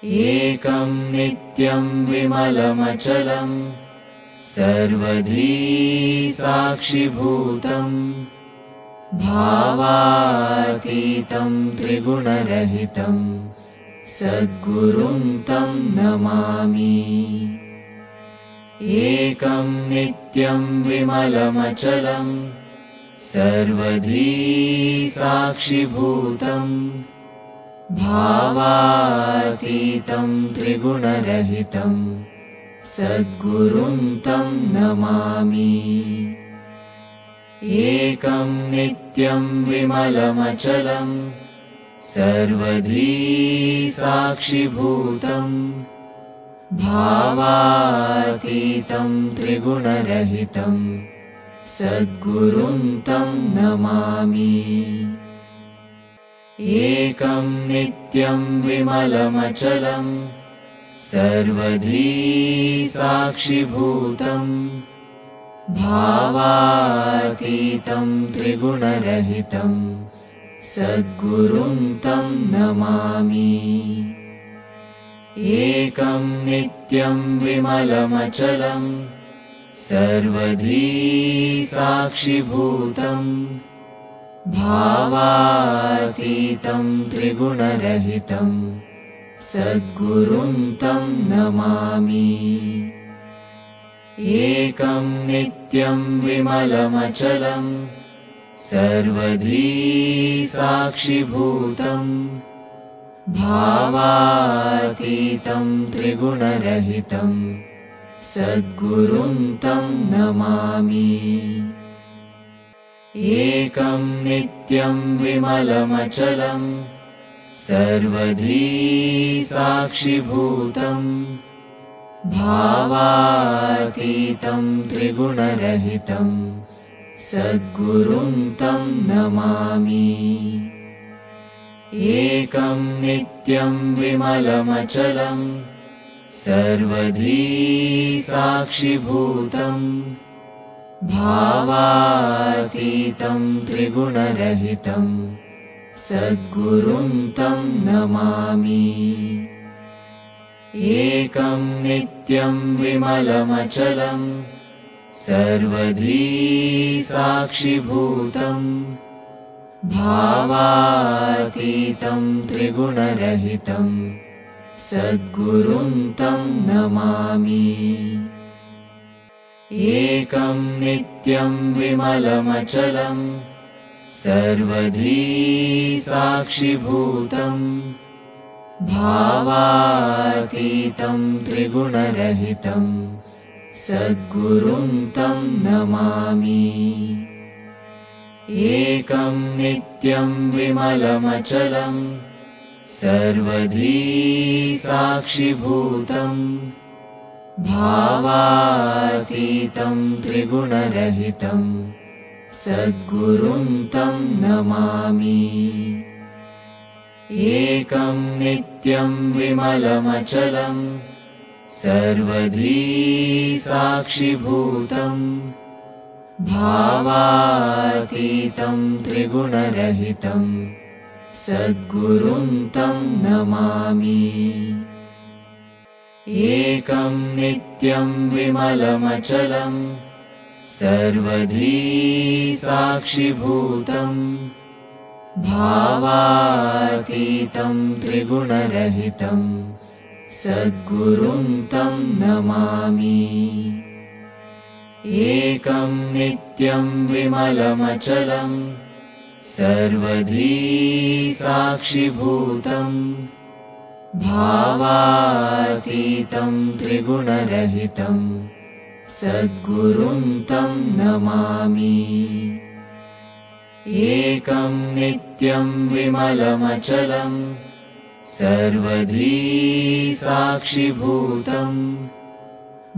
एकं नित्यं विमलमचलं सर्वधी साक्षिभूतं भावातीतं त्रिगुणरहितं सद्गुरुं तं नमामि। एकं नित्यं विमलमचलं सर्वधी साक्षिभूतं भावातीतं त्रिगुणरहितं सद्गुरुं तं नमामि। एकं नित्यं विमलमचलं सर्वधी साक्षिभूतं भावातीतं त्रिगुणरहितं सद्गुरुं तं नमामि। एकं नित्यं विमलमचलं सर्वधी साक्षिभूतं भावातीतं त्रिगुणरहितं सद्गुरुं तं नमामि। एकं नित्यं विमलमचलं सर्वधी साक्षिभूतं भावातीतं त्रिगुणरहितं सद्गुरुं तं नमामि। एकं नित्यं विमलमचलं सर्वधी साक्षिभूतं भावातीतं त्रिगुणरहितं सद्गुरुं तं नमामि। एकं नित्यं विमलमचलं सर्वधी साक्षिभूतं भावातीतं त्रिगुणरहितं सद्गुरुं तं नमामि। एकं नित्यं विमलमचलं सर्वधी साक्षिभूतं भावातीतं त्रिगुणरहितं सद्गुरुं तं नमामि। एकं नित्यं विमलमचलं सर्वधी साक्षिभूतं भावातीतं त्रिगुणरहितं सद्गुरुं तं नमामि। एकं नित्यं विमलमचलं सर्वधी साक्षिभूतं भावातीतं त्रिगुणरहितं सद्गुरुं तं नमामि। एकं नित्यं विमलमचलं सर्वधी साक्षिभूतं भावातीतं त्रिगुणरहितं सद्गुरुं तं नमामि। एकं नित्यं विमलमचलं सर्वधी साक्षिभूतं भावातीतं त्रिगुणरहितं सद्गुरुं तं नमामि। एकं नित्यं विमलमचलं सर्वधी साक्षिभूतं भावातीतं त्रिगुणरहितं सद्गुरुं तं नमामि। एकं नित्यं विमलमचलं सर्वधी साक्षिभूतं भावातीतं त्रिगुणरहितं सद्गुरुं तं नमामि। एकं नित्यं विमलमचलं सर्वधी साक्षिभूतं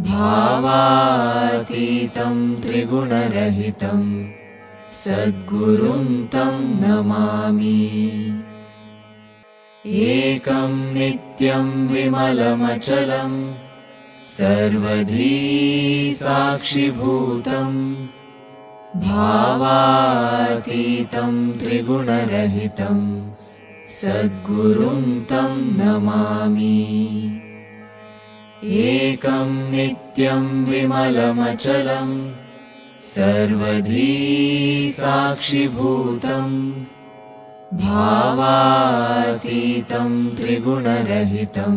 भावातीतं त्रिगुणरहितं सद्गुरुं तं नमामि। एकं नित्यं विमलमचलं सर्वधी साक्षिभूतं भावातीतं त्रिगुणरहितं सद्गुरुं तं नमामि। एकं नित्यं विमलमचलं सर्वधी साक्षिभूतं भावातीतं त्रिगुणरहितं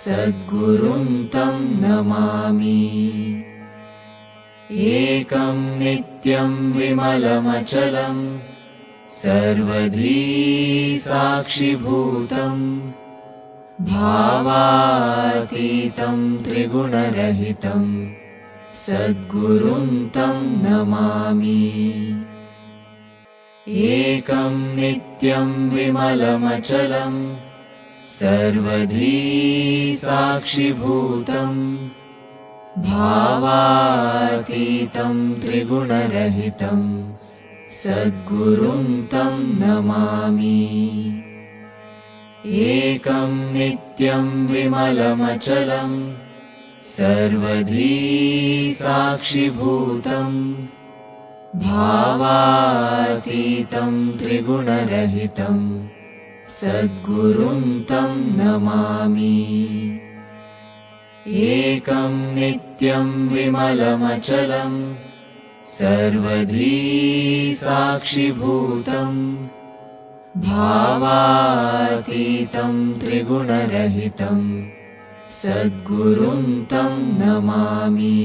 सद्गुरुं तं नमामि। एकं नित्यं विमलमचलं सर्वधी साक्षिभूतं भावातीतं त्रिगुणरहितं सद्गुरुं तं नमामि। एकं नित्यं विमलमचलं सर्वधी साक्षिभूतं भावातीतं त्रिगुणरहितं सद्गुरुं तं नमामि। एकं नित्यं विमलमचलं सर्वधी साक्षिभूतं भावातीतं त्रिगुणरहितं सद्गुरुं तं नमामि। एकं नित्यं विमलमचलं सर्वधी साक्षिभूतं भावातीतं त्रिगुणरहितं सद्गुरुं तं नमामि।